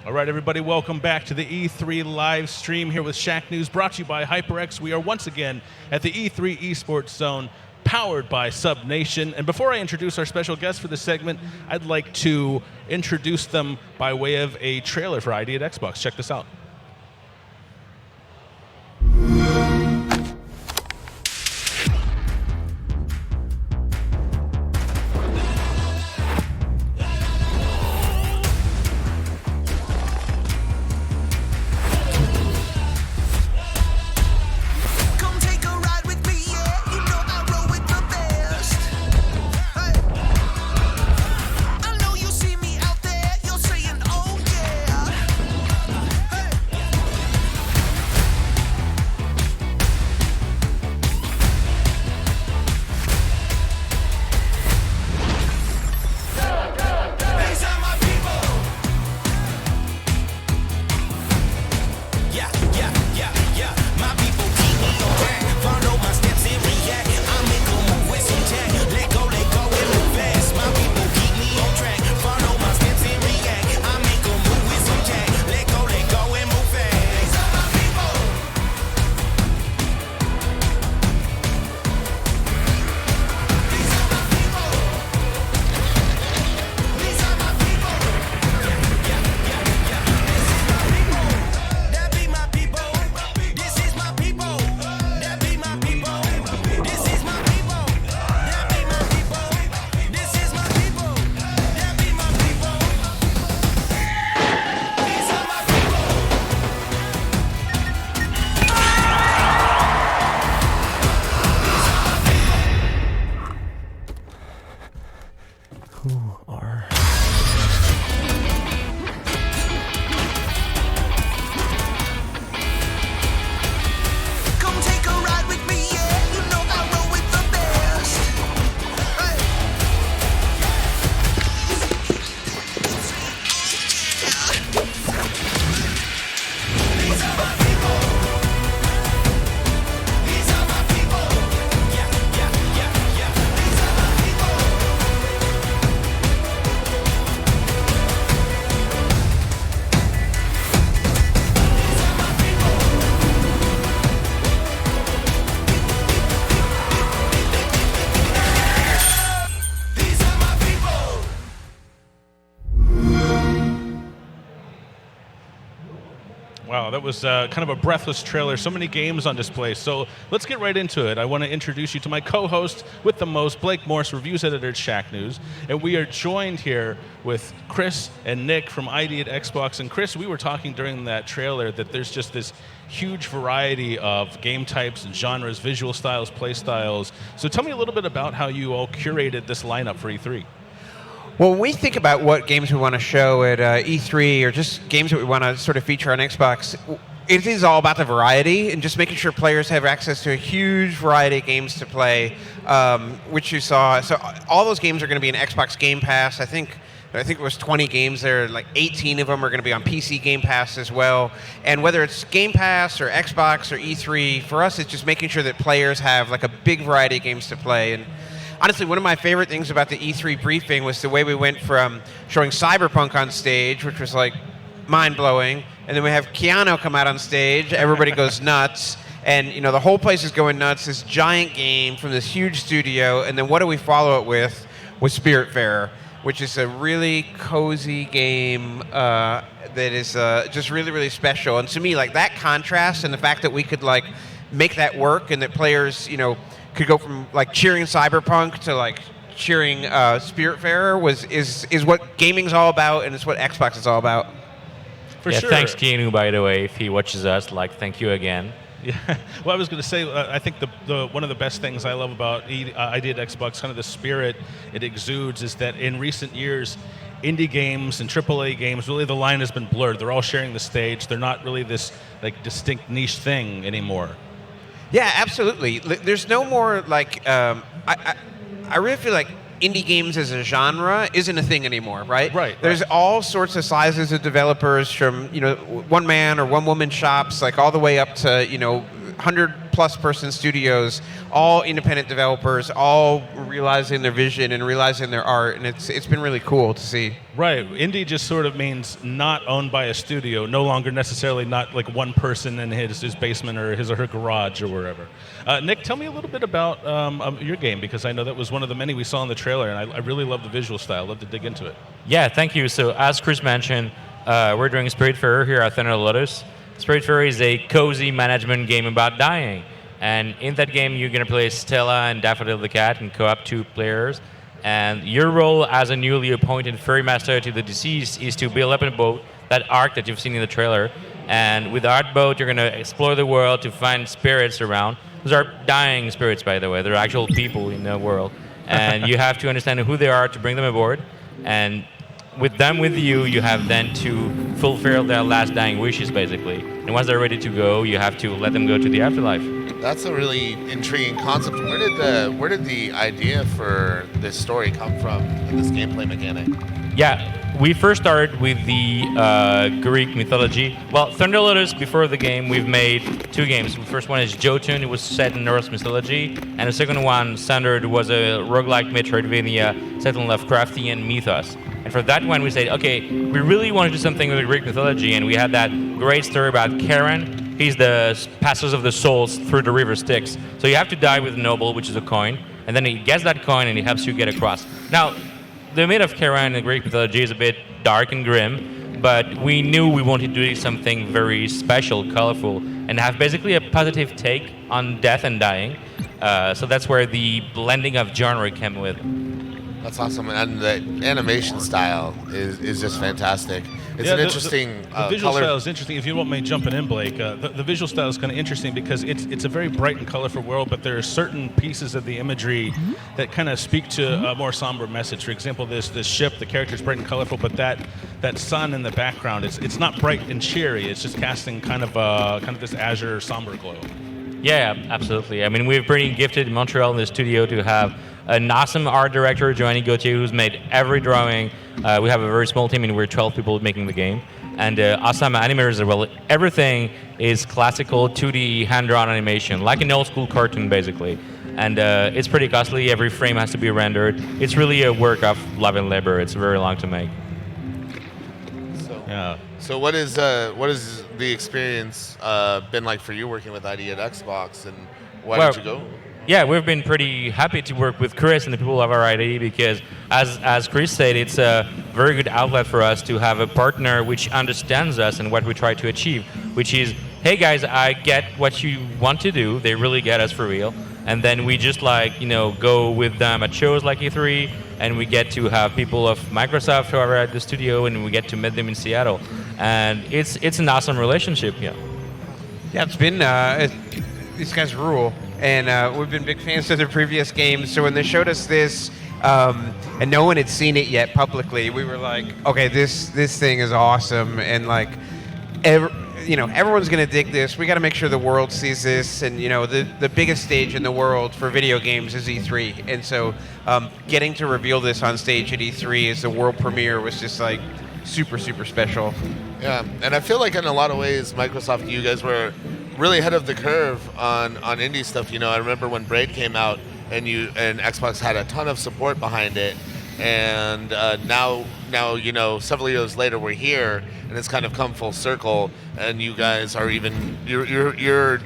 All right, everybody, welcome back to the E3 live stream here with Shacknews, brought to you by HyperX. We are once again at the E3 Esports Zone, powered by SubNation. And before I introduce our special guest for this segment, I'd like to introduce them by way of a trailer for ID at Xbox. Check this out. Wow, that was kind of a breathless trailer. So many games on display. So let's get right into it. I want to introduce you to my co-host with the most, Blake Morse, reviews editor at Shacknews. And we are joined here with Chris and Nick from ID at Xbox. And Chris, we were talking during that trailer that there's just this huge variety of game types and genres, visual styles, play styles. So tell me a little bit about how you all curated this lineup for E3. Well, when we think about what games we want to show at E3 or just games that we want to sort of feature on Xbox, it is all about the variety and just making sure players have access to a huge variety of games to play, which you saw. So all those games are going to be in Xbox Game Pass. I think it was 20 games there, like 18 of them are going to be on PC Game Pass as well. And whether it's Game Pass or Xbox or E3, for us it's just making sure that players have like a big variety of games to play. And honestly, one of my favorite things about the E3 briefing was the way we went from showing Cyberpunk on stage, which was like mind-blowing, and then we have Keanu come out on stage, everybody goes nuts, and you know the whole place is going nuts, this giant game from this huge studio, and then what do we follow it with Spiritfarer, which is a really cozy game that is just really, really special. And to me, like that contrast and the fact that we could like make that work and that players, you know, could go from like cheering Cyberpunk to like cheering Spiritfarer is what gaming's all about, and it's what Xbox is all about. For sure. Thanks, Keanu, by the way, if he watches us. Like, thank you again. Yeah. Well, I was going to say, I think the one of the best things I love about ID at Xbox, kind of the spirit it exudes, is that in recent years, indie games and AAA games, really the line has been blurred. They're all sharing the stage. They're not really this like distinct niche thing anymore. Yeah, absolutely. There's no more like I really feel like indie games as a genre isn't a thing anymore, right? Right. There's all sorts of sizes of developers, from one man or one woman shops, like all the way up to 100+ person studios, all independent developers, all realizing their vision and realizing their art, and it's been really cool to see. Right. Indie just sort of means not owned by a studio, no longer necessarily not like one person in his basement or his or her garage or wherever. Nick, tell me a little bit about your game, because I know that was one of the many we saw in the trailer, and I really love the visual style. I'd love to dig into it. Yeah, thank you. So as Chris mentioned, we're doing Spiritfarer here at Thunder Lotus. Spiritfarer is a cozy management game about dying. And in that game, you're going to play Stella and Daffodil the cat and co-op 2 players. And your role as a newly appointed ferry master to the deceased is to build up a boat, that arc that you've seen in the trailer. And with that boat, you're going to explore the world to find spirits around. Those are dying spirits, by the way. They're actual people in the world. And you have to understand who they are to bring them aboard. And with them with you, you have then to fulfill their last dying wishes, basically. And once they're ready to go, you have to let them go to the afterlife. That's a really intriguing concept. Where did the idea for this story come from, and this gameplay mechanic? Yeah, we first started with the Greek mythology. Well, Thunder Lotus, before the game, we've made 2 games. The first one is Jotun, it was set in Norse mythology. And the second one, Sundered, was a roguelike Metroidvania set in Lovecraftian mythos. And for that one, we said, okay, we really want to do something with the Greek mythology. And we had that great story about Charon. He's the passes of the souls through the river Styx. So you have to die with a noble, which is a coin. And then he gets that coin and he helps you get across. Now, the myth of Charon in the Greek mythology is a bit dark and grim, but we knew we wanted to do something very special, colorful, and have basically a positive take on death and dying. So that's where the blending of genre came with. That's awesome, and the animation style is just fantastic. It's an interesting the visual color. style is interesting. If you don't mind jumping in, Blake, the visual style is kind of interesting because it's a very bright and colorful world, but there are certain pieces of the imagery that kind of speak to a more somber message. For example, this ship, the character is bright and colorful, but that sun in the background, it's not bright and cheery. It's just casting kind of this azure somber glow. Yeah, absolutely. I mean, we're pretty gifted in Montreal in the studio to have an awesome art director, Joanny Gauthier, who's made every drawing. We have a very small team, and we're 12 people making the game. And awesome animators as well. Everything is classical 2D hand-drawn animation, like an old-school cartoon, basically. And it's pretty costly. Every frame has to be rendered. It's really a work of love and labor. It's very long to make. So what is the experience been like for you working with ID at Xbox, and why did you go? Yeah, we've been pretty happy to work with Chris and the people of our ID because, as Chris said, it's a very good outlet for us to have a partner which understands us and what we try to achieve, which is, hey guys, I get what you want to do. They really get us for real. And then we just go with them at shows like E3, and we get to have people of Microsoft who are at the studio, and we get to meet them in Seattle. And it's an awesome relationship, yeah. Yeah, it's been, these guys rule. And we've been big fans of their previous games. So when they showed us this, and no one had seen it yet publicly, we were like, okay, this thing is awesome. And like, everyone's going to dig this. We got to make sure the world sees this. And the biggest stage in the world for video games is E3. And so getting to reveal this on stage at E3 as the world premiere was just like super, super special. Yeah, and I feel like in a lot of ways, Microsoft, you guys were really ahead of the curve on indie stuff. I remember when Braid came out, and Xbox had a ton of support behind it, and now several years later we're here, and it's kind of come full circle, and you guys are you're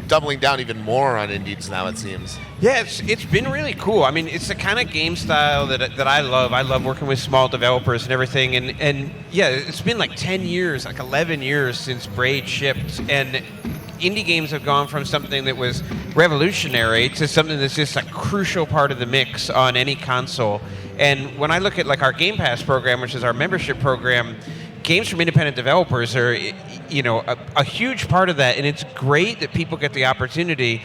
doubling down even more on indies now, it seems. Yeah, it's been really cool. I mean, it's the kind of game style that I love. I love working with small developers and everything. And yeah, it's been like 10 years, like 11 years since Braid shipped. And indie games have gone from something that was revolutionary to something that's just a crucial part of the mix on any console. And when I look at like our Game Pass program, which is our membership program, games from independent developers are, a huge part of that, and it's great that people get the opportunity.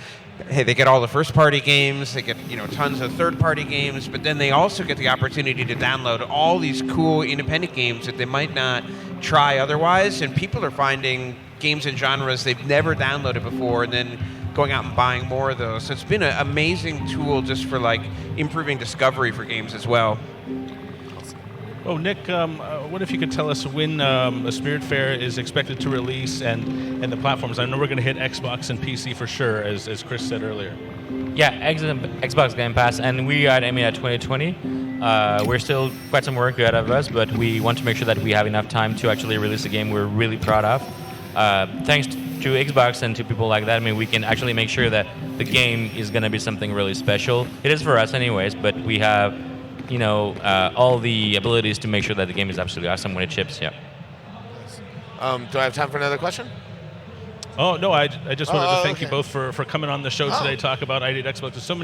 Hey, they get all the first-party games, they get tons of third-party games, but then they also get the opportunity to download all these cool independent games that they might not try otherwise. And people are finding games and genres they've never downloaded before, and then going out and buying more of those. So it's been an amazing tool just for like improving discovery for games as well. Oh, Nick, what if you could tell us when a Spirit Fair is expected to release and the platforms? I know we're going to hit Xbox and PC for sure, as Chris said earlier. Yeah, Xbox Game Pass, and we are aiming at 2020. We're still quite some work ahead of us, but we want to make sure that we have enough time to actually release a game we're really proud of. Thanks to Xbox and to people like that, I mean, we can actually make sure that the game is going to be something really special. It is for us anyways, but we have, all the abilities to make sure that the game is absolutely awesome when it ships, yeah. Do I have time for another question? Oh no! I just wanted to thank you okay. both for coming on the show today. Talk about ID at Xbox. There's so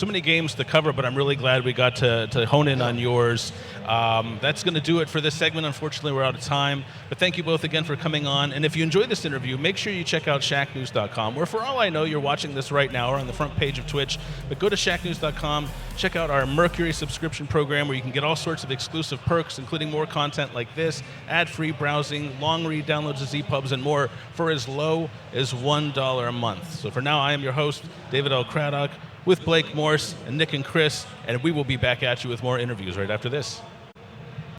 many games to cover, but I'm really glad we got to hone in on yours. That's going to do it for this segment. Unfortunately, we're out of time. But thank you both again for coming on. And if you enjoyed this interview, make sure you check out Shacknews.com, where for all I know, you're watching this right now or on the front page of Twitch. But go to Shacknews.com. Check out our Mercury subscription program, where you can get all sorts of exclusive perks, including more content like this, ad-free browsing, long-read downloads of ZPubs, and more for as low as $1 a month. So for now, I am your host, David L. Craddock, with Blake Morse and Nick and Chris, and we will be back at you with more interviews right after this.